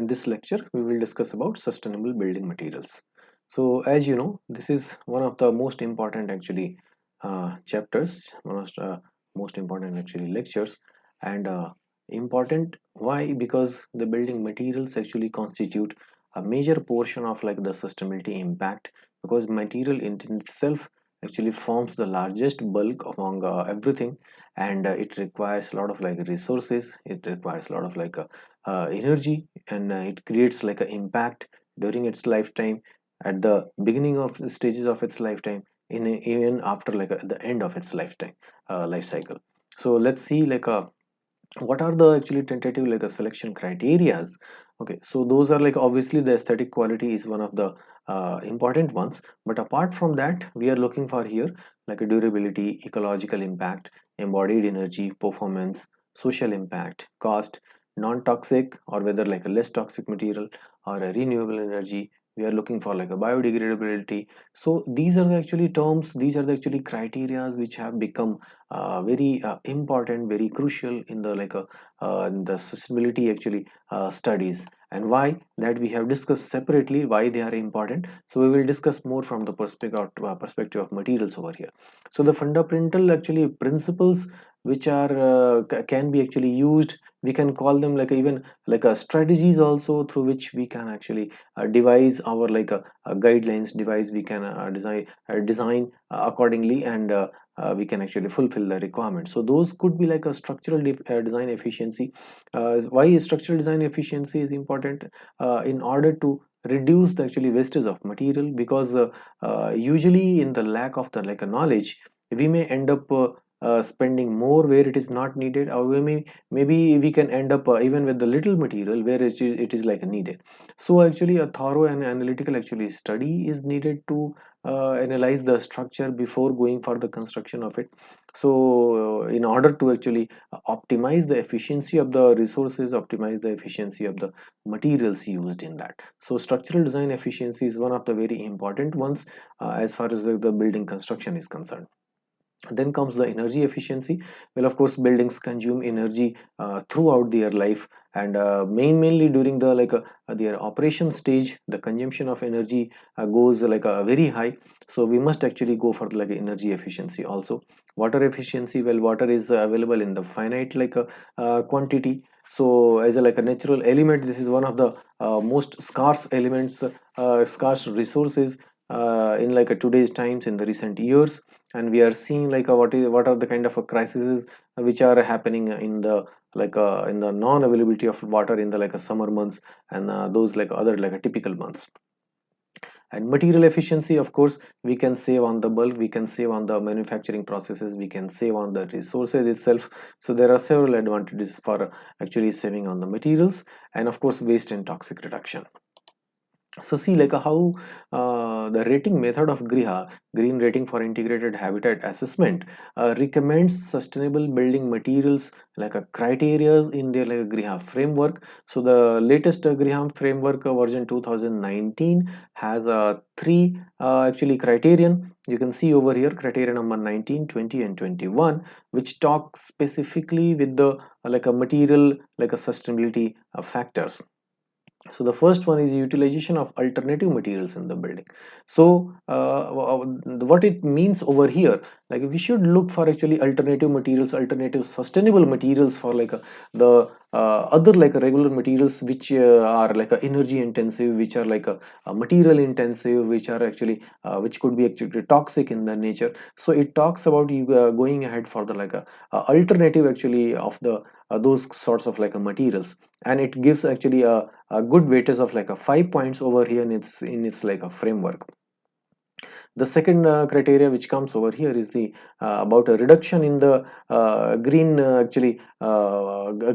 in this lecture we will discuss about sustainable building materials. So as you know, this is one of the most important actually chapters, one of the most important actually lectures, and important why? Because the building materials actually constitute a major portion of like the sustainability impact, because material in itself actually forms the largest bulk among everything, and it requires a lot of like resources, it requires a lot of like energy, and it creates like an impact during its lifetime, at the beginning of the stages of its lifetime, even after like at the end of its lifetime life cycle. So let's see like what are the actually tentative like a selection criterias. Okay, so those are like obviously the aesthetic quality is one of the important ones, but apart from that we are looking for here like a durability, ecological impact, embodied energy, performance, social impact, cost, non-toxic or whether like a less toxic material, or a renewable energy. We are looking for like a biodegradability. So these are the actually terms, these are the actually criterias which have become very important, very crucial in the like in the sustainability actually studies, and why that we have discussed separately why they are important. So we will discuss more from the perspective of materials over here. So the fundamental actually principles which are can be actually used, we can call them like even like a strategies also, through which we can actually devise our like a guidelines devise, we can design accordingly, and we can actually fulfill the requirement. So those could be like a structural design efficiency. Why structural design efficiency is important? In order to reduce the actually wastage of material, because usually in the lack of the like a knowledge, we may end up spending more where it is not needed, or maybe we can end up even with the little material where it is like needed. So actually a thorough and analytical actually study is needed to analyze the structure before going for the construction of it. So in order to actually optimize the efficiency of the resources, optimize the efficiency of the materials used in that. So structural design efficiency is one of the very important ones as far as the building construction is concerned. Then comes the energy efficiency. Well, of course buildings consume energy throughout their life, and mainly during the like their operation stage, the consumption of energy goes like very high. So we must actually go for like energy efficiency also. Water efficiency, well, water is available in the finite like quantity. So as a like a natural element, this is one of the most scarce elements, scarce resources in like today's times, in the recent years. And we are seeing like what are the kind of crises which are happening in the non availability of water in the like summer months, and those like other like typical months. And material efficiency, of course, we can save on the bulk, we can save on the manufacturing processes, we can save on the resources itself. So there are several advantages for actually saving on the materials. And of course waste and toxic reduction. So see like how the rating method of GRIHA, Green Rating for Integrated Habitat Assessment, recommends sustainable building materials like a criteria in their like GRIHA framework. So the latest GRIHA framework version 2019 has three actually criterion. You can see over here criteria number 19, 20 and 21, which talk specifically with the like a material like a sustainability factors. So the first one is utilization of alternative materials in the building. So what it means over here, like we should look for actually alternative materials, alternative sustainable materials for like the other like regular materials which are like energy intensive, which are like a material intensive, which are actually which could be actually toxic in the nature. So it talks about you going ahead for the like a alternative actually of the those sorts of like materials, and it gives actually a good weightage of like a 5 points over here in its like a framework. The second criteria which comes over here is the about a reduction in the green actually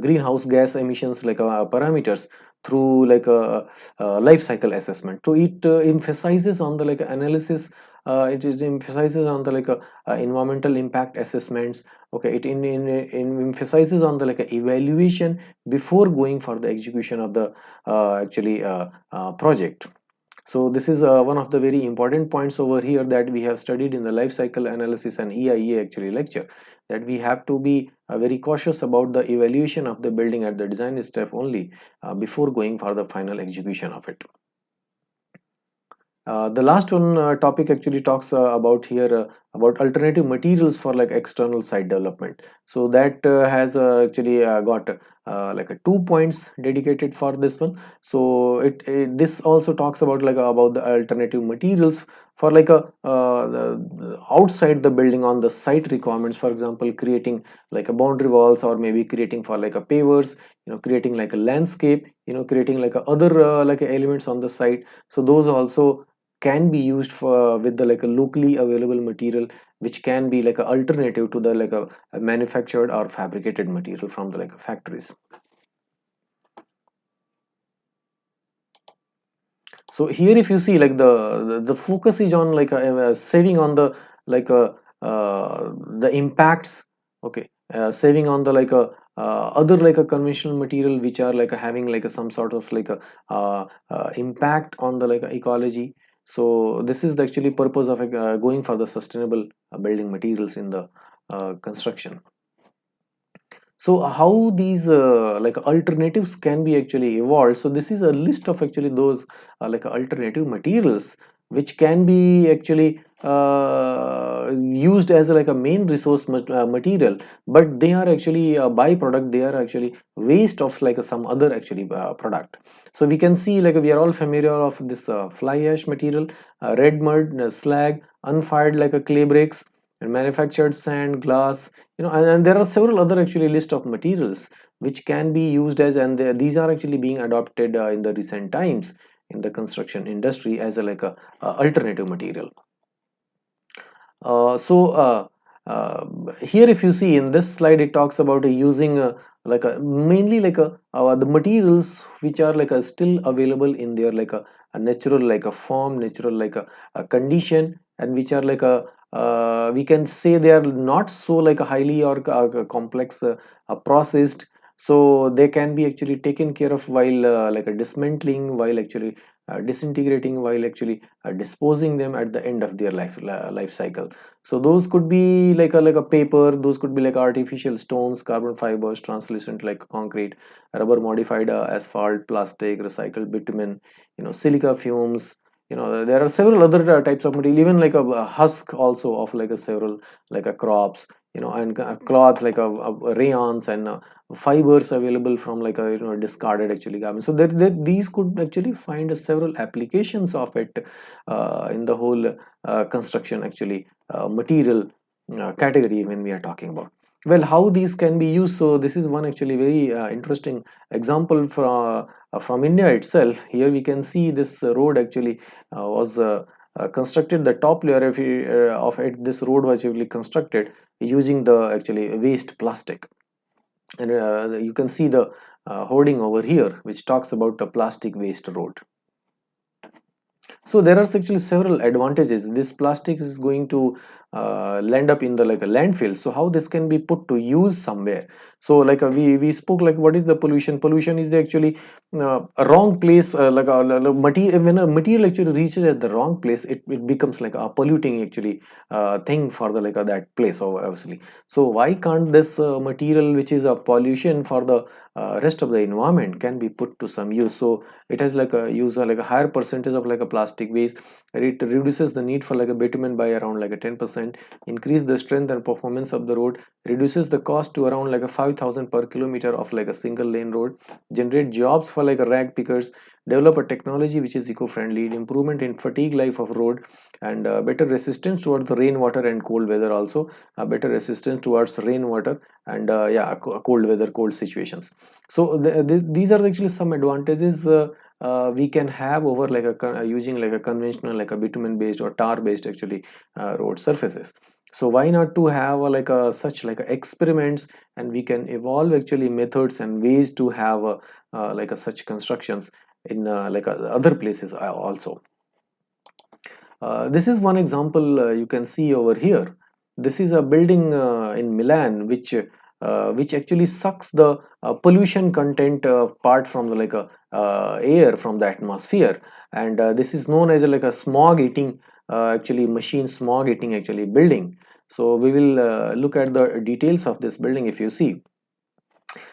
greenhouse gas emissions like parameters through like a life cycle assessment. So it emphasizes on the like analysis, it is emphasizes on the like environmental impact assessments. Okay, it in emphasizes on the like evaluation before going for the execution of the actually project. So this is one of the very important points over here that we have studied in the life cycle analysis and EIA actually lecture, that we have to be very cautious about the evaluation of the building at the design step only before going for the final execution of it. The last one topic actually talks about here about alternative materials for like external site development. So that has actually got like 2 points dedicated for this one. So this also talks about like about the alternative materials for like a outside the building on the site requirements. For example, creating like a boundary walls, or maybe creating for like a pavers, creating like a landscape, creating like a other like elements on the site. So those also can be used for with the like a locally available material, which can be like a alternative to the like a manufactured or fabricated material from the like factories. So here if you see like the focus is on like saving on the like the impacts. Okay, saving on the like a other like a conventional material which are like having like some sort of like a impact on the like ecology. So this is the actually purpose of going for the sustainable building materials in the construction. So how these like alternatives can be actually evolved? So this is a list of actually those like alternative materials which can be actually used as like a main resource material, but they are actually a byproduct. They are actually waste of like some other actually product. So we can see like we are all familiar of this fly ash material, red mud, slag, unfired like a clay bricks, and manufactured sand, glass, and there are several other actually list of materials which can be used as, and these are actually being adopted in the recent times in the construction industry as a like a alternative material. So uh, here if you see in this slide, it talks about using like a mainly like the materials which are like still available in their like a natural like a form, natural like a condition, and which are like a we can say they are not so like a highly or complex processed. So they can be actually taken care of while like a dismantling, while actually disintegrating, while actually disposing them at the end of their life cycle. So those could be like a paper, those could be like artificial stones, carbon fibers, translucent like concrete, rubber modified asphalt, plastic, recycled bitumen, silica fumes. There are several other types of material, even like a husk also of like a several like a crops, and cloth like a rayons, and fibers available from like a discarded actually garments. So these could actually find several applications of it in the whole construction actually material category when we are talking about. Well, how these can be used? So this is one actually very interesting example from India itself. Here we can see this road actually was constructed. The top layer of it, this road was actually constructed using the actually waste plastic, and you can see the hoarding over here which talks about the plastic waste road. So there are actually several advantages. This plastic is going to land up in the like a landfill. So how this can be put to use somewhere? So like we spoke like what is the pollution? Pollution is the actually a wrong place, like a material. When a material actually reaches at the wrong place, it becomes like a polluting actually thing for the like that place, obviously. So why can't this material which is a pollution for the rest of the environment can be put to some use? So it has like a use like a higher percentage of like a plastic waste. It reduces the need for like a bitumen by around like a 10%, increase the strength and performance of the road, reduces the cost to around like a 5,000 per kilometer of like a single lane road, generate jobs for like a rag pickers, develop a technology which is eco-friendly, improvement in fatigue life of road, and better resistance towards the rainwater and cold weather, also better resistance towards rainwater and yeah, cold weather, cold situations. So these are actually some advantages we can have over like using like a conventional like a bitumen based or tar based actually road surfaces. So why not to have like a such like a experiments, and we can evolve actually methods and ways to have like a such constructions in like other places also. This is one example you can see over here. This is a building in Milan which actually sucks the pollution content part from the like a air from the atmosphere, and this is known as a, like a smog eating actually machine, smog eating actually building. So we will look at the details of this building. If you see,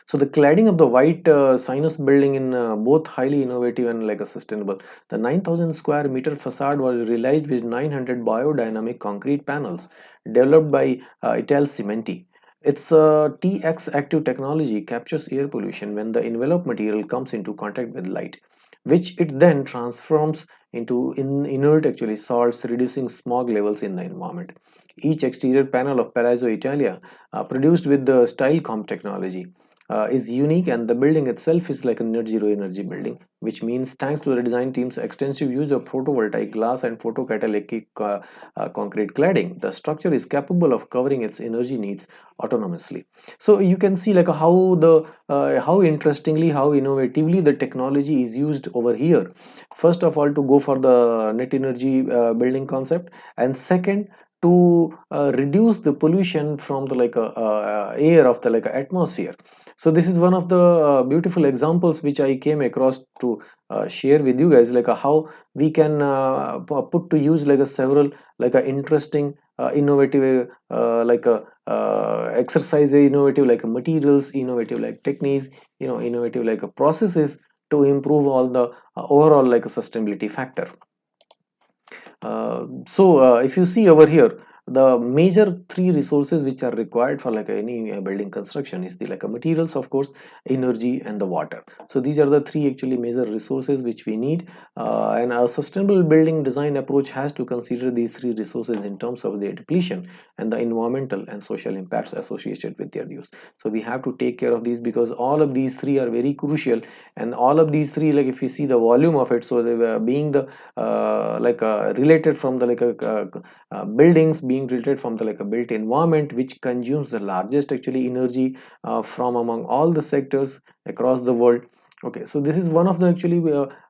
so the cladding of the white sinus building in both highly innovative and like a sustainable. The 9,000 square meter facade was realized with 900 biodynamic concrete panels developed by Ital Cementi. Its TX active technology captures air pollution when the envelope material comes into contact with light, which it then transforms into inert actually salts, reducing smog levels in the environment. Each exterior panel of Palazzo Italia, produced with the style comp technology, is unique, and the building itself is like a net zero energy building, which means thanks to the design team's extensive use of photovoltaic glass and photocatalytic concrete cladding, the structure is capable of covering its energy needs autonomously. So you can see like how interestingly, how innovatively the technology is used over here. First of all, to go for the net energy building concept, and second, to reduce the pollution from the air of the atmosphere. So this is one of the beautiful examples which I came across to share with you guys, how we can put to use several interesting innovative exercise, innovative materials, innovative techniques, innovative processes to improve all the overall sustainability factor. If you see over here, the major three resources which are required for any building construction is the materials, of course, energy, and the water. So these are the three actually major resources which we need, and a sustainable building design approach has to consider these three resources in terms of their depletion and the environmental and social impacts associated with their use. So we have to take care of these, because all of these three are very crucial, and all of these three, if you see the volume of it, so they were being the related from the buildings being related from the a built environment, which consumes the largest actually energy from among all the sectors across the world. Okay, so this is one of the actually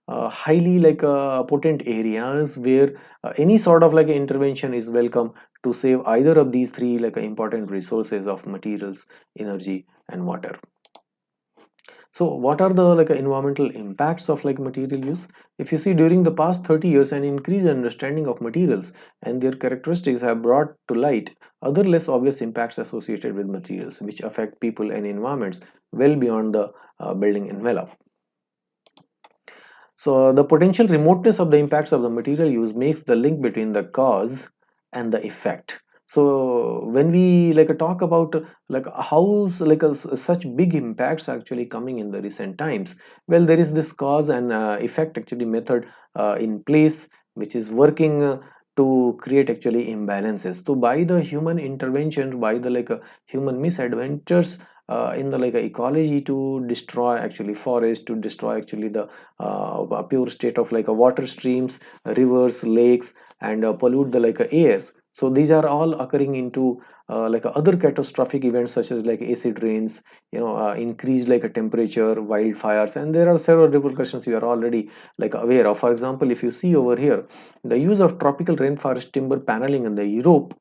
highly potent areas where any sort of intervention is welcome to save either of these three important resources of materials, energy, and water. So what are the environmental impacts of material use? If you see, during the past 30 years, an increased understanding of materials and their characteristics have brought to light other less obvious impacts associated with materials, which affect people and environments well beyond the building envelope. So the potential remoteness of the impacts of the material use makes the link between the cause and the effect. So when we talk about how such big impacts actually coming in the recent times, well, there is this cause and effect actually method in place, which is working to create actually imbalances. So by the human intervention, by the human misadventures in the ecology, to destroy actually forest, to destroy actually the pure state of water streams, rivers, lakes, and pollute the airs. So these are all occurring into other catastrophic events, such as acid rains, increased temperature, wildfires, and there are several repercussions you are already aware of. For example, if you see over here, the use of tropical rainforest timber paneling in the Europe,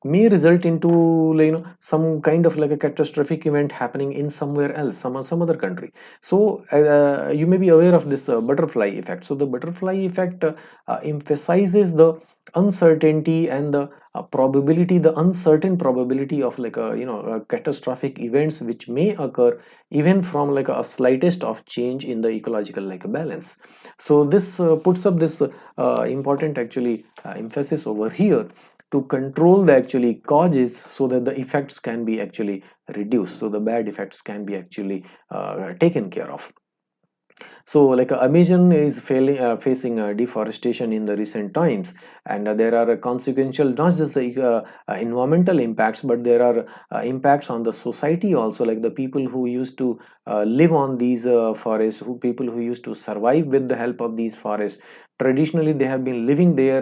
may result into some kind of a catastrophic event happening in somewhere else, some other country. So you may be aware of this butterfly effect. So the butterfly effect emphasizes the uncertainty and the probability, the uncertain probability of catastrophic events which may occur even from a slightest of change in the ecological balance. So this puts up this important actually emphasis over here to control the actually causes, so that the effects can be actually reduced, so the bad effects can be actually taken care of. So Amazon is facing deforestation in the recent times, and there are consequential, not just the environmental impacts, but there are impacts on the society also, like the people who used to live on these forests, people who used to survive with the help of these forests. Traditionally they have been living there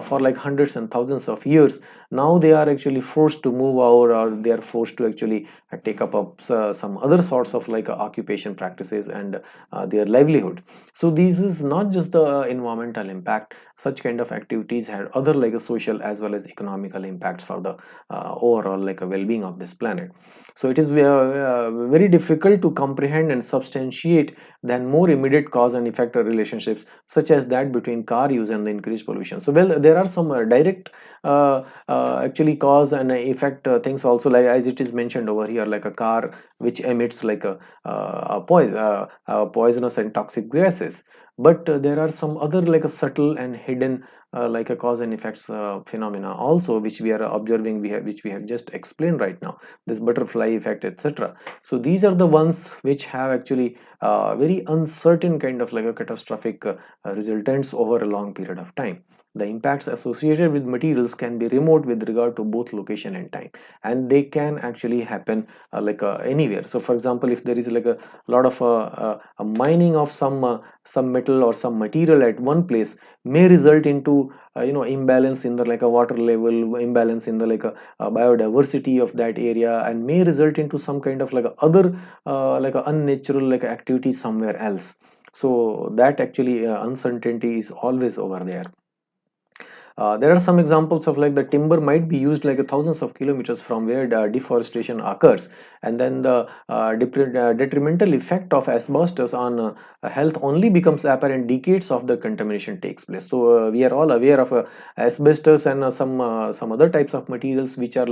for hundreds and thousands of years. Now they are actually forced to move out, or they are forced to actually take up some other sorts of occupation practices and their livelihood. So this is not just the environmental impact. Such kind of activities had other social as well as economical impacts for the overall well-being of this planet. So it is very difficult to comprehend and substantiate than more immediate cause and effect relationships, such as that that between car use and the increased pollution. So well, there are some direct actually cause and effect things also, like as it is mentioned over here, like a car which emits like a poisonous and toxic gases. But there are some other like a subtle and hidden like a cause and effects phenomena also, which we are observing, which we have just explained right now, this butterfly effect, etc. So these are the ones which have actually very uncertain kind of like a catastrophic resultants over a long period of time. The impacts associated with materials can be remote with regard to both location and time, and they can actually happen anywhere. So for example, if there is like a lot of a mining of some metal or some material at one place, may result into imbalance in the like a water level, imbalance in the biodiversity of that area, and may result into some kind of like a other like a unnatural like activity somewhere else. So that actually uncertainty is always over there. There are some examples of like the timber might be used like thousands of kilometers from where the deforestation occurs, and then the detrimental effect of asbestos on health only becomes apparent decades of the contamination takes place. So we are all aware of asbestos and some other types of materials which are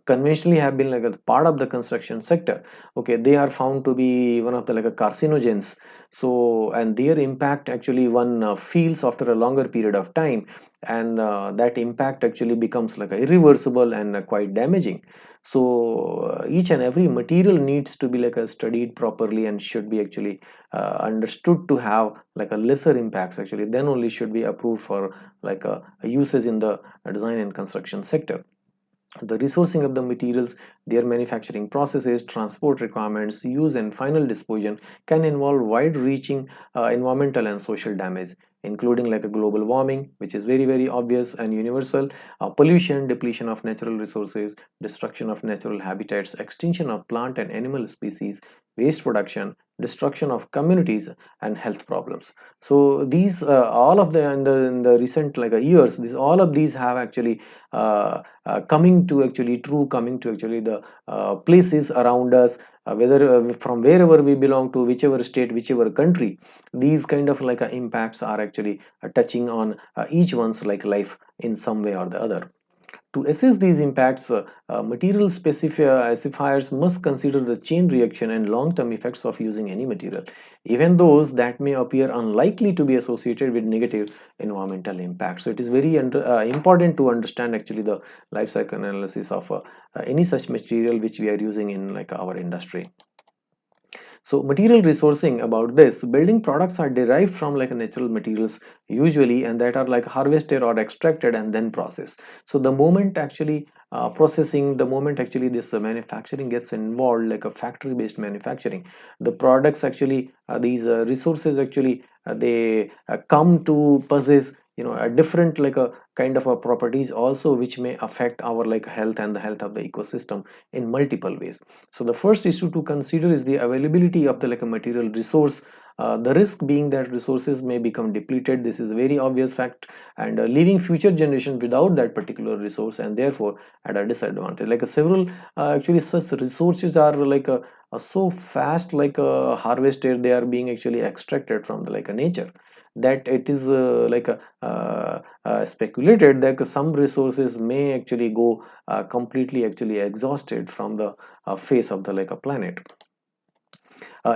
conventionally have been like a part of the construction sector. Okay, they are found to be one of the like a carcinogens. So and their impact actually one feels after a longer period of time, and that impact actually becomes like irreversible and quite damaging. So each and every material needs to be like studied properly and should be actually understood to have like a lesser impacts actually, then only should be approved for uses in the design and construction sector. The resourcing of the materials, their manufacturing processes, transport requirements, use, and final disposition can involve wide-reaching environmental and social damage, including like a global warming, which is very obvious and universal, pollution, depletion of natural resources, destruction of natural habitats, extinction of plant and animal species, waste production, destruction of communities, and health problems. So these all of the in the recent years, these all of these have actually coming to actually true, coming to actually the places around us, whether from wherever we belong to, whichever state, whichever country, these kind of impacts are actually touching on each one's life in some way or the other. To assess these impacts, material specifiers must consider the chain reaction and long-term effects of using any material, even those that may appear unlikely to be associated with negative environmental impact. So it is very important to understand actually the life cycle analysis of any such material which we are using in our industry. So material resourcing, about this, building products are derived from natural materials usually, and that are harvested or extracted and then processed. So the moment actually processing, the moment actually this manufacturing gets involved, like a factory based manufacturing, the products actually these resources actually they come to possess a different a kind of a properties also, which may affect our health and the health of the ecosystem in multiple ways. So the first issue to consider is the availability of the a material resource. The risk being that resources may become depleted. This is a very obvious fact, and leaving future generations without that particular resource, and therefore at a disadvantage. Several actually such resources are so fast harvested, they are being actually extracted from the nature, that it is speculated that some resources may actually go completely actually exhausted from the face of the planet.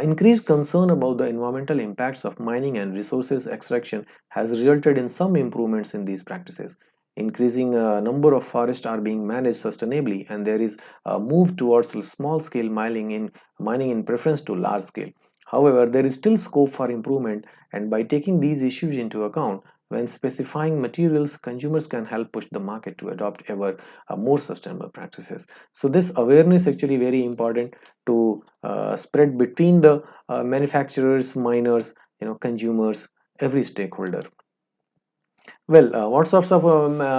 Increased concern about the environmental impacts of mining and resources extraction has resulted in some improvements in these practices. Increasing number of forests are being managed sustainably, and there is a move towards small scale mining in preference to large scale. However, there is still scope for improvement, and by taking these issues into account when specifying materials, consumers can help push the market to adopt ever more sustainable practices. So this awareness actually very important to spread between the manufacturers, miners, consumers, every stakeholder. Well, what sorts of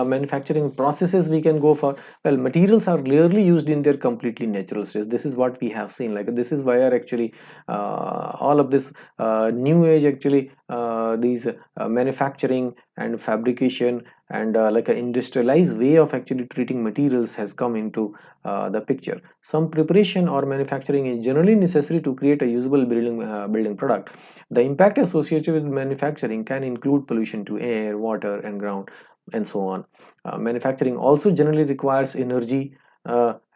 manufacturing processes we can go for? Well, materials are rarely used in their completely natural states. This is what we have seen. This is why are actually all of this new age actually these manufacturing and fabrication and like an industrialized way of actually treating materials has come into the picture. Some preparation or manufacturing is generally necessary to create a usable building product. The impact associated with manufacturing can include pollution to air, water, and ground, and so on. Manufacturing also generally requires energy,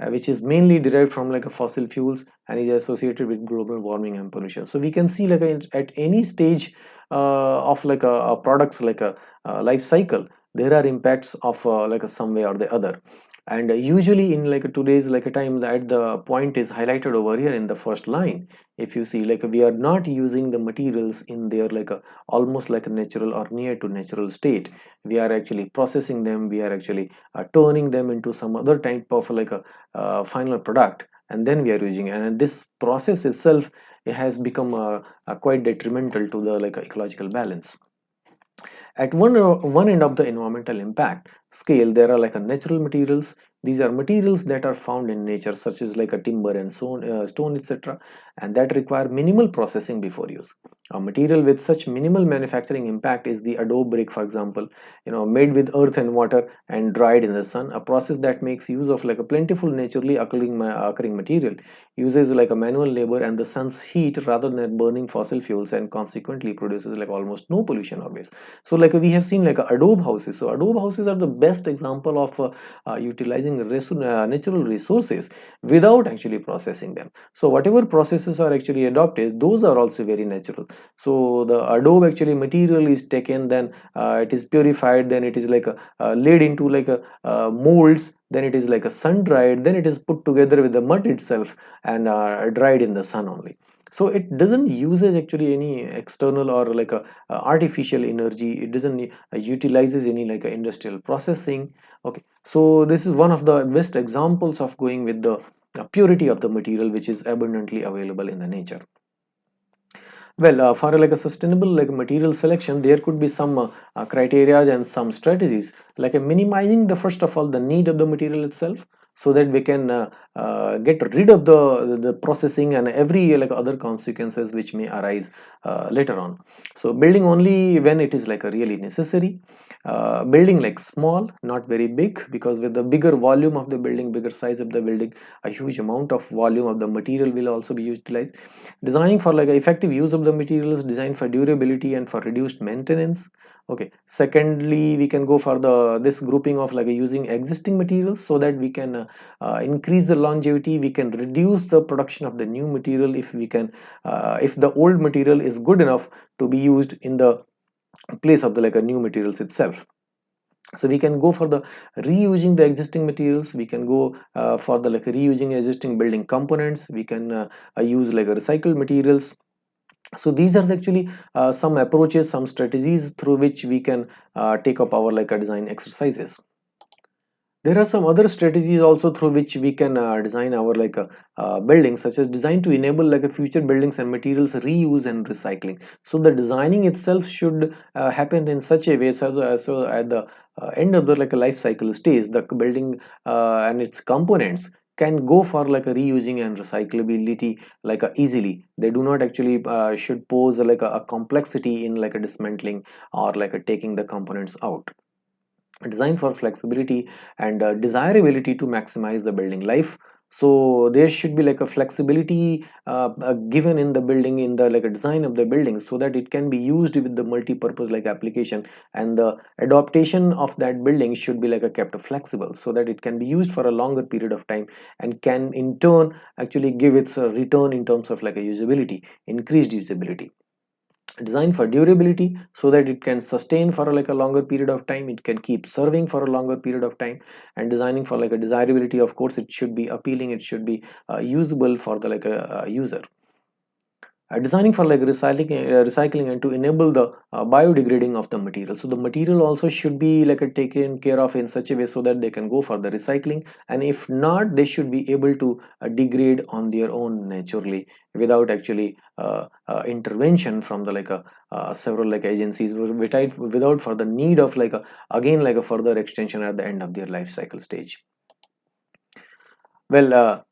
which is mainly derived from like a fossil fuels and is associated with global warming and pollution. So we can see like at any stage of like a products like a life cycle, there are impacts of like a some way or the other. And usually in like today's like a time, that the point is highlighted over here in the first line. If you see, like we are not using the materials in their like a almost like a natural or near to natural state. We are actually processing them, we are actually turning them into some other type of like a final product, and then we are using it. And this process itself, it has become quite detrimental to the like ecological balance. At one end of the environmental impact scale, there are like a natural materials. These are materials that are found in nature, such as like a timber and stone, etc., and that require minimal processing before use. A material with such minimal manufacturing impact is the adobe brick, for example, made with earth and water and dried in the sun. A process that makes use of like a plentiful naturally occurring material, uses like a manual labor and the sun's heat rather than burning fossil fuels, and consequently produces like almost no pollution or waste. So like we have seen like adobe houses. So adobe houses are the best example of utilizing natural resources without actually processing them. So whatever processes are actually adopted, those are also very natural. So the adobe actually material is taken, then it is purified, then it is like laid into like a molds, then it is like a sun dried, then it is put together with the mud itself and dried in the sun only. So it doesn't uses actually any external or like a artificial energy. It doesn't utilizes any like industrial processing. Okay, so this is one of the best examples of going with the purity of the material which is abundantly available in the nature. Well, for like a sustainable like material selection, there could be some criteria and some strategies, like minimizing the first of all the need of the material itself, so that we can get rid of the processing and every like other consequences which may arise later on. So building only when it is like a really necessary. Building like small, not very big, because with the bigger volume of the building, bigger size of the building, a huge amount of volume of the material will also be utilized. Designing for like effective use of the materials, design for durability and for reduced maintenance. Okay, secondly, we can go for the this grouping of like using existing materials, so that we can increase the longevity. We can reduce the production of the new material if we can if the old material is good enough to be used in the place of the like a new materials itself. So we can go for the reusing the existing materials, we can go for the like reusing existing building components, we can use like a recycled materials. So these are actually some approaches, some strategies through which we can take up our like a design exercises. There are some other strategies also through which we can design our like buildings, such as design to enable like a future buildings and materials reuse and recycling. So the designing itself should happen in such a way so at the end of the like a life cycle stage, the building and its components can go for like a reusing and recyclability like easily. They do not actually should pose like a complexity in like a dismantling or like a taking the components out. Designed for flexibility and desirability to maximize the building life. So there should be like a flexibility given in the building, in the like a design of the building, so that it can be used with the multi-purpose like application, and the adaptation of that building should be like a kept flexible, so that it can be used for a longer period of time and can in turn actually give its return in terms of like a usability, increased usability. Designed for durability, so that it can sustain for like a longer period of time, it can keep serving for a longer period of time. And designing for like a desirability, of course it should be appealing, it should be usable for the like a user. Designing for like recycling and to enable the biodegrading of the material. So the material also should be like taken care of in such a way so that they can go for the recycling, and if not, they should be able to degrade on their own naturally, without actually intervention from the like several like agencies, without for the need of like again like a further extension at the end of their life cycle stage. Well,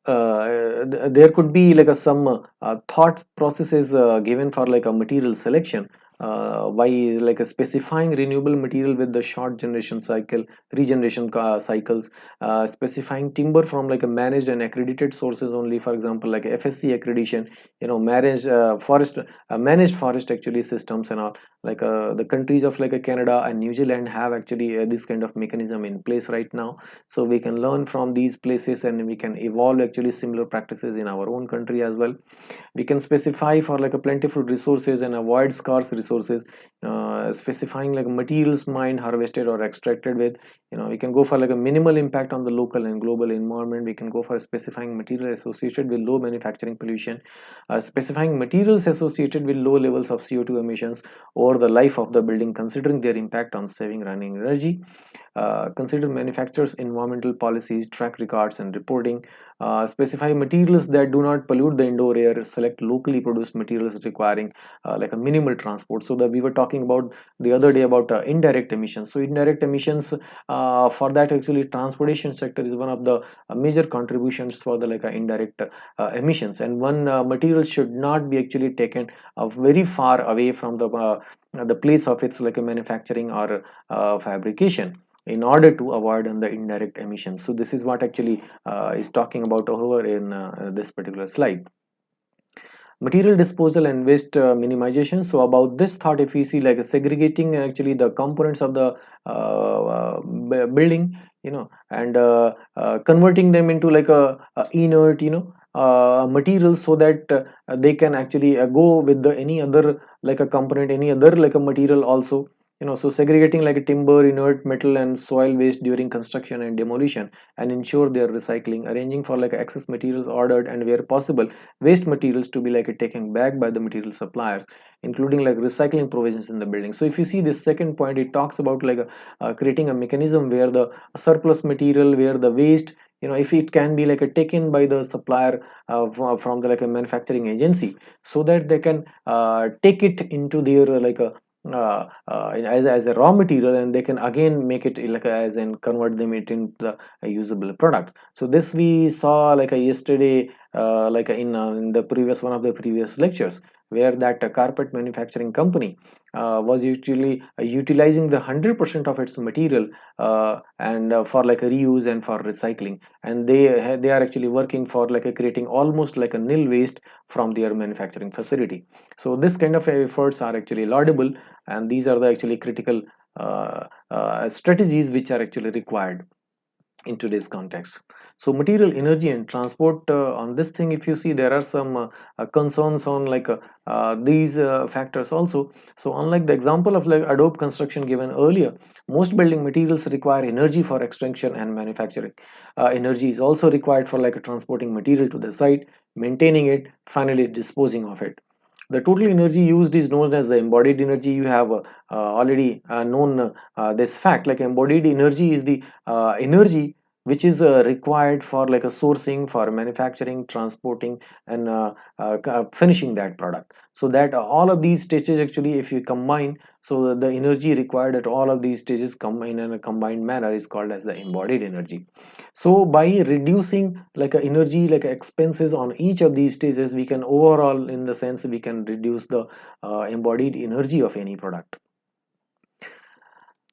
there could be like a some thought processes given for like a material selection by like a specifying renewable material with the short generation cycle, regeneration cycles, specifying timber from like a managed and accredited sources only, for example like FSC accreditation, managed forest managed forest actually systems and all. Like the countries of like Canada and New Zealand have actually this kind of mechanism in place right now, so we can learn from these places and we can evolve actually similar practices in our own country as well. We can specify for like a plentiful resources and avoid scarce resources, specifying like materials mined, harvested or extracted with, we can go for like a minimal impact on the local and global environment. We can go for specifying material associated with low manufacturing pollution, specifying materials associated with low levels of CO2 emissions over the life of the building, considering their impact on saving running energy. Consider manufacturers' environmental policies, track records, and reporting. Specify materials that do not pollute the indoor air. Select locally produced materials requiring like a minimal transport. So that we were talking about the other day about indirect emissions. So indirect emissions, for that actually transportation sector is one of the major contributions for the like indirect emissions. And one material should not be actually taken very far away from the place of its like a manufacturing or fabrication, in order to avoid the indirect emissions. So this is what actually is talking about over in this particular slide. Material disposal and waste minimization. So about this thought, if we see like segregating actually the components of the building, and converting them into like a inert, materials, so that they can actually go with the any other like a component, any other like a material also. So segregating like a timber, inert metal and soil waste during construction and demolition, and ensure their recycling. Arranging for like excess materials ordered, and where possible waste materials to be like taken back by the material suppliers, including like recycling provisions in the building. So if you see this second point, it talks about like creating a mechanism where the surplus material, where the waste, if it can be like taken by the supplier from the like a manufacturing agency, so that they can take it into their like a as a raw material, and they can again make it like as and convert them it into the usable product. So this we saw like yesterday, in the previous one of the previous lectures, where that carpet manufacturing company was usually utilizing the 100% of its material, and for like a reuse and for recycling, and they are actually working for like creating almost like a nil waste from their manufacturing facility. So this kind of efforts are actually laudable, and these are the actually critical strategies which are actually required in today's context. So material, energy and transport, on this thing, if you see, there are some concerns on like these factors also. So unlike the example of like adobe construction given earlier, most building materials require energy for extraction and manufacturing. Energy is also required for like transporting material to the site, maintaining it, finally disposing of it. The total energy used is known as the embodied energy. You have already known this fact. Like embodied energy is the energy which is required for like a sourcing, for manufacturing, transporting, and finishing that product. So that all of these stages actually, if you combine, so the energy required at all of these stages combine in a combined manner is called as the embodied energy. So by reducing like a energy like expenses on each of these stages, we can overall, in the sense, we can reduce the embodied energy of any product.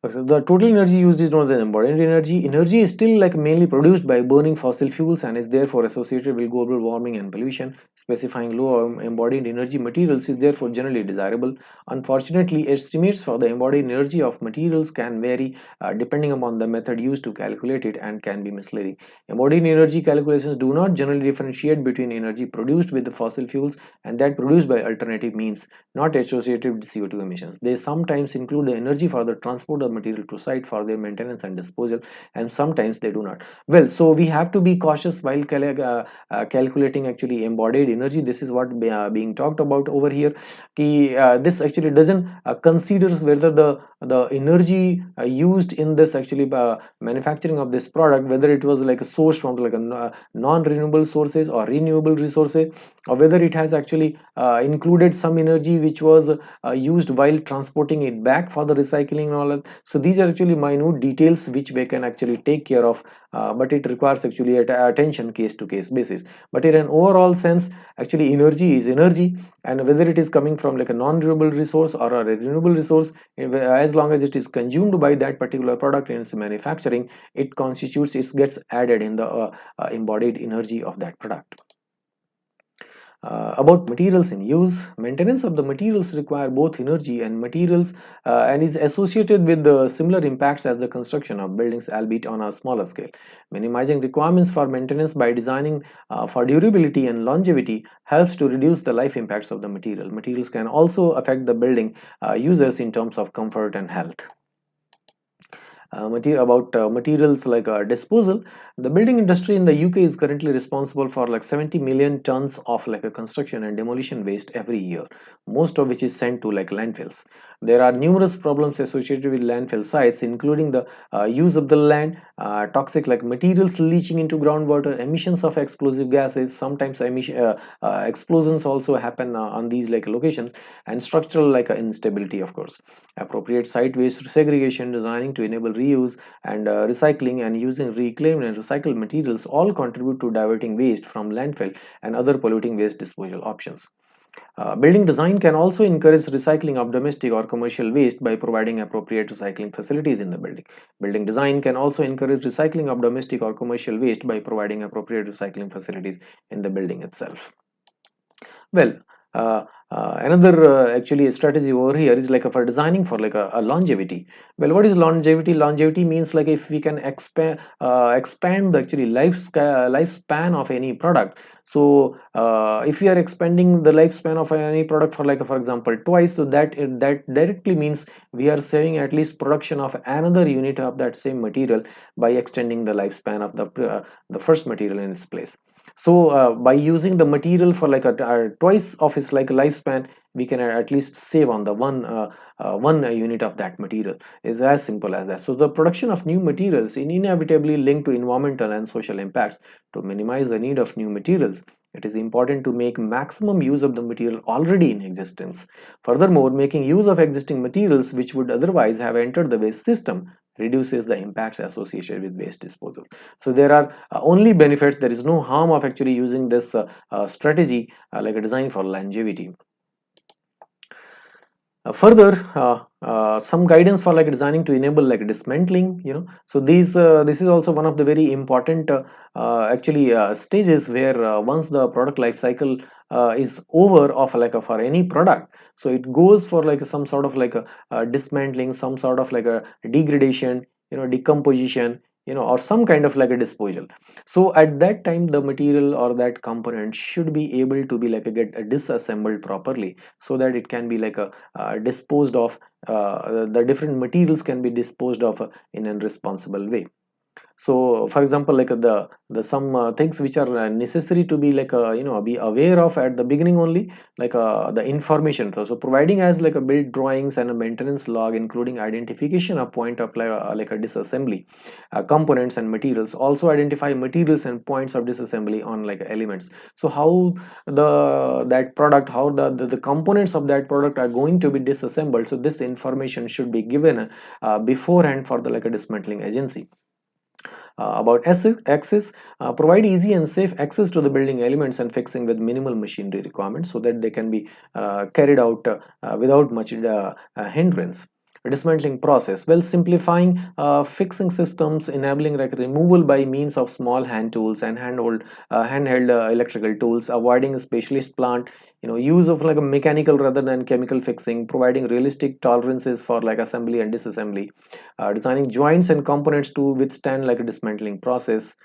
So the total energy used is not the embodied energy. Energy is still like mainly produced by burning fossil fuels and is therefore associated with global warming and pollution. Specifying low embodied energy materials is therefore generally desirable. Unfortunately, estimates for the embodied energy of materials can vary depending upon the method used to calculate it, and can be misleading. Embodied energy calculations do not generally differentiate between energy produced with the fossil fuels and that produced by alternative means not associated with CO2 emissions. They sometimes include the energy for the transport of material to site for their maintenance and disposal, and sometimes they do not. Well, so we have to be cautious while calculating actually embodied energy. This is what being talked about over here. This actually doesn't considers whether the energy used in this actually manufacturing of this product, whether it was like a source from like a non-renewable sources or renewable resources, or whether it has actually included some energy which was used while transporting it back for the recycling and all that. So these are actually minute details which we can actually take care of but it requires actually attention case to case basis. But in an overall sense, actually energy is energy, and whether it is coming from like a non-renewable resource or a renewable resource, as long as it is consumed by that particular product in its manufacturing, it constitutes, it gets added in the embodied energy of that product. About materials in use, maintenance of the materials require both energy and materials, and is associated with the similar impacts as the construction of buildings, albeit on a smaller scale. Minimizing requirements for maintenance by designing for durability and longevity helps to reduce the life impacts of the material. Materials can also affect the building users in terms of comfort and health. Materials like disposal, the building industry in the UK is currently responsible for like 70 million tons of like a construction and demolition waste every year, most of which is sent to like landfills. There are numerous problems associated with landfill sites, including the use of the land, toxic like materials leaching into groundwater, emissions of explosive gases, sometimes explosions also happen on these like locations, and structural like instability, of course. Appropriate site waste segregation, designing to enable reuse, and recycling, and using reclaimed and recycled materials all contribute to diverting waste from landfill and other polluting waste disposal options. Building design can also encourage recycling of domestic or commercial waste by providing appropriate recycling facilities in the building. Building design can also encourage recycling of domestic or commercial waste by providing appropriate recycling facilities in the building itself. Well, another actually strategy over here is like for designing for like a longevity. Well, what is longevity? Longevity means like if we can expand the actually lifespan of any product. So if we are expanding the lifespan of any product for like for example twice, so that directly means we are saving at least production of another unit of that same material by extending the lifespan of the first material in its place. So by using the material for like a twice of its like lifespan, we can at least save on the one unit of that material. Is as simple as that. So the production of new materials is inevitably linked to environmental and social impacts. To minimize the need of new materials, it is important to make maximum use of the material already in existence. Furthermore, making use of existing materials which would otherwise have entered the waste system reduces the impacts associated with waste disposal. So there are only benefits. There is no harm of actually using this strategy like a design for longevity. Further, some guidance for like designing to enable like dismantling, so this is also one of the very important actually stages where once the product life cycle is over of like for any product, so it goes for like some sort of like a dismantling, some sort of like a degradation, decomposition, or some kind of like a disposal. So at that time the material or that component should be able to be like get disassembled properly, so that it can be like a disposed of, the different materials can be disposed of in a responsible way. So for example, like the some things which are necessary to be like be aware of at the beginning only, like the information. So providing as like a build drawings and a maintenance log, including identification of point of like a disassembly, components and materials. Also identify materials and points of disassembly on like elements. So how that product, how the components of that product are going to be disassembled, so this information should be given beforehand for the like a dismantling agency. About access, provide easy and safe access to the building elements and fixing with minimal machinery requirements, so that they can be carried out without much hindrance. Dismantling process, well, simplifying fixing systems, enabling like removal by means of small hand tools and handheld electrical tools, avoiding a specialist plant, use of like a mechanical rather than chemical fixing, providing realistic tolerances for like assembly and disassembly, designing joints and components to withstand like a dismantling process,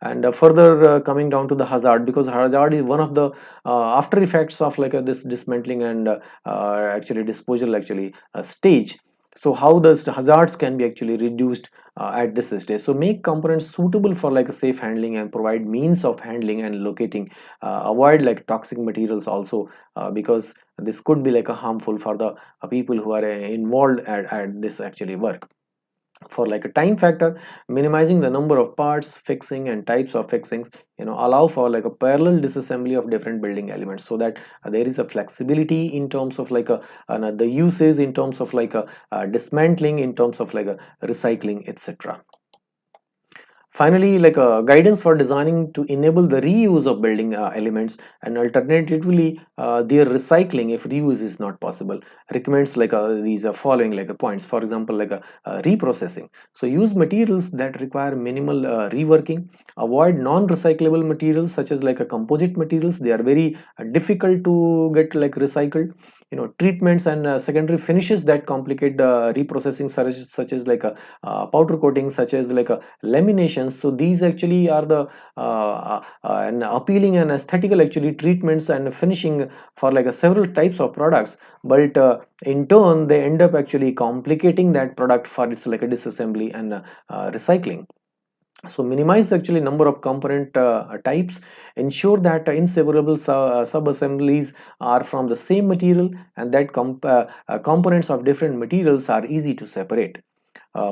and further coming down to the hazard, because hazard is one of the after effects of like this dismantling and actually disposal actually stage. So how the hazards can be actually reduced at this stage. So make components suitable for like a safe handling and provide means of handling and locating, avoid like toxic materials also, because this could be like a harmful for the people who are involved at this actually work. For like a time factor, minimizing the number of parts, fixing and types of fixings, allow for like a parallel disassembly of different building elements, so that there is a flexibility in terms of like the uses, in terms of like a dismantling, in terms of like a recycling, etc. Finally, like guidance for designing to enable the reuse of building elements, and alternatively their recycling if reuse is not possible. Recommends like these are following like points. For example, like reprocessing. So use materials that require minimal reworking. Avoid non-recyclable materials such as like a composite materials. They are very difficult to get like recycled. Treatments and secondary finishes that complicate reprocessing, such as like a powder coating, such as like a laminations. So these actually are the and appealing and aesthetical actually treatments and finishing for like a several types of products, but in turn they end up actually complicating that product for its like a disassembly and recycling. So minimize the actually number of component types. Ensure that inseparable sub-assemblies are from the same material, and that components of different materials are easy to separate.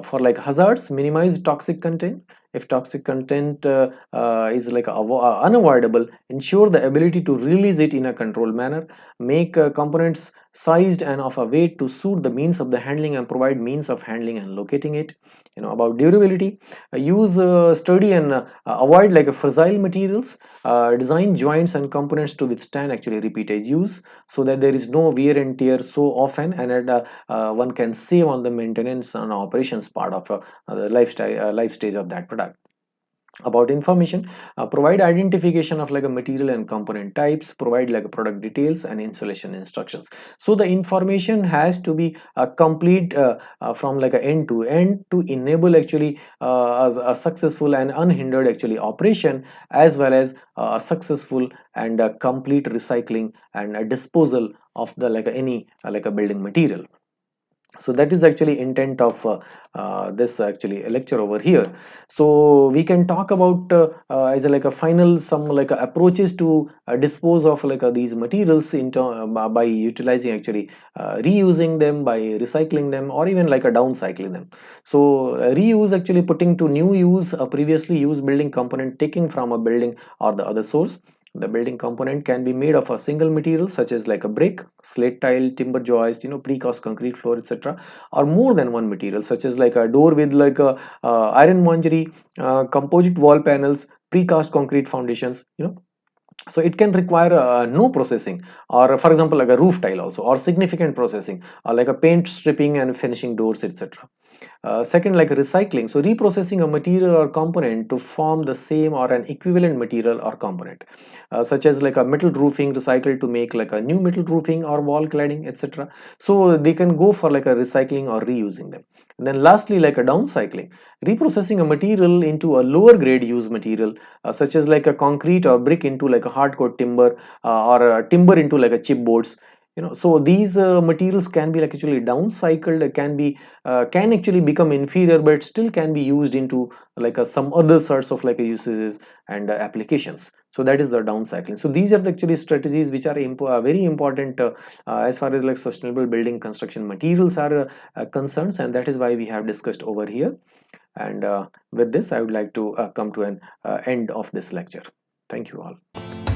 For like hazards, minimize toxic content. If toxic content is like unavoidable, ensure the ability to release it in a controlled manner. Make components sized and of a weight to suit the means of the handling, and provide means of handling and locating it. About durability, use sturdy and avoid like a fragile materials. Design joints and components to withstand actually repeated use, so that there is no wear and tear so often, and one can save on the maintenance and operations part of the lifestyle life stage of that product. About information, provide identification of like a material and component types. Provide like product details and installation instructions. So the information has to be complete from like a end to end to enable actually a successful and unhindered actually operation, as well as a successful and complete recycling and disposal of the like any like a building material. So that is actually intent of this actually lecture over here. So we can talk about as a, like a final some like approaches to dispose of like these materials by utilizing actually reusing them, by recycling them, or even like a downcycling them. So reuse actually putting to new use a previously used building component, taking from a building or the other source. The building component can be made of a single material such as like a brick, slate tile, timber joist, precast concrete floor, etc., or more than one material such as like a door with like a iron mongery, composite wall panels, precast concrete foundations. So it can require no processing, or for example like a roof tile also, or significant processing, or like a paint stripping and finishing doors, etc. Second, like recycling. So reprocessing a material or component to form the same or an equivalent material or component, such as like a metal roofing recycled to make like a new metal roofing or wall cladding, etc. So they can go for like a recycling or reusing them. And then lastly, like a downcycling, reprocessing a material into a lower grade used material, such as like a concrete or brick into like a hardcore timber, or timber into like a chipboards. So these materials can be like actually downcycled, can actually become inferior, but still can be used into like some other sorts of like usages and applications. So that is the downcycling. So these are the actually strategies which are very important as far as like sustainable building construction materials are concerned, and that is why we have discussed over here. And with this I would like to come to an end of this lecture. Thank you all.